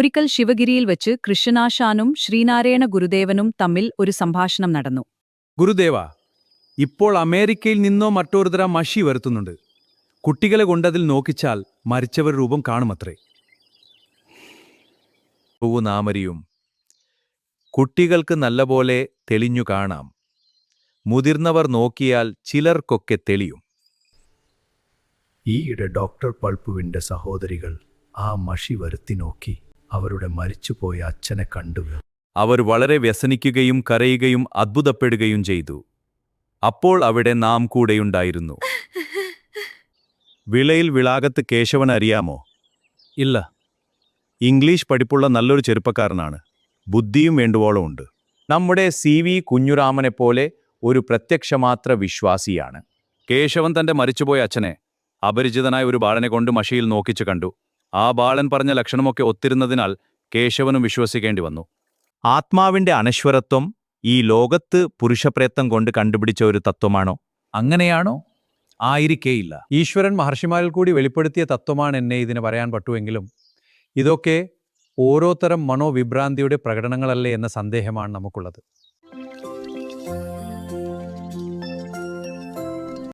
ഒരിക്കൽ ശിവഗിരിയിൽ വച്ച് കൃഷ്ണനാശാനും ശ്രീനാരായണ ഗുരുദേവനും തമ്മിൽ ഒരു സംഭാഷണം നടന്നു. ഗുരുദേവ, ഇപ്പോൾ അമേരിക്കയിൽ നിന്നോ മറ്റൊരുതരം മഷി വരുത്തുന്നുണ്ട്. കുട്ടികളെ കൊണ്ടതിൽ നോക്കിച്ചാൽ മരിച്ചവർ രൂപം കാണുമത്രേ. നാമരിയും കുട്ടികൾക്ക് നല്ലപോലെ തെളിഞ്ഞു കാണാം. മുതിർന്നവർ നോക്കിയാൽ ചിലർക്കൊക്കെ തെളിയും. ഈയിടെ ഡോക്ടർ പൾപ്പുവിൻ്റെ സഹോദരികൾ ആ മഷി വരുത്തി നോക്കി അവരുടെ മരിച്ചുപോയ അച്ഛനെ കണ്ടു. അവർ വളരെ വ്യസനിക്കുകയും കരയുകയും അത്ഭുതപ്പെടുകയും ചെയ്തു. അപ്പോൾ അവിടെ നാം കൂടെയുണ്ടായിരുന്നു. വിളയിൽ വിളാകത്ത് കേശവൻ അറിയാമോ? ഇല്ല. ഇംഗ്ലീഷ് പഠിപ്പുള്ള നല്ലൊരു ചെറുപ്പക്കാരനാണ്. ബുദ്ധിയും വേണ്ടുവോളം ഉണ്ട്. നമ്മുടെ CV കുഞ്ഞുരാമനെപ്പോലെ ഒരു പ്രത്യക്ഷമാത്ര വിശ്വാസിയാണ്. കേശവൻ തന്റെ മരിച്ചുപോയ അച്ഛനെ അപരിചിതനായ ഒരു ബാലനെ കൊണ്ട് മഷിയിൽ നോക്കിച്ചു കണ്ടു. ആ ബാലൻ പറഞ്ഞ ലക്ഷണമൊക്കെ ഒത്തിരുന്നതിനാൽ കേശവനും വിശ്വസിക്കേണ്ടി വന്നു. ആത്മാവിന്റെ അനശ്വരത്വം ഈ ലോകത്ത് പുരുഷപ്രയത്നം കൊണ്ട് കണ്ടുപിടിച്ച ഒരു തത്വമാണോ? അങ്ങനെയാണോ? ആയിരിക്കേയില്ല. ഈശ്വരൻ മഹർഷിമാരിൽ കൂടി വെളിപ്പെടുത്തിയ തത്വമാണ് എന്നെ ഇതിന് പറയാൻ പറ്റുമെങ്കിലും ഇതൊക്കെ ഓരോത്തരം മനോവിഭ്രാന്തിയുടെ പ്രകടനങ്ങളല്ലേ എന്ന സന്ദേഹമാണ് നമുക്കുള്ളത്.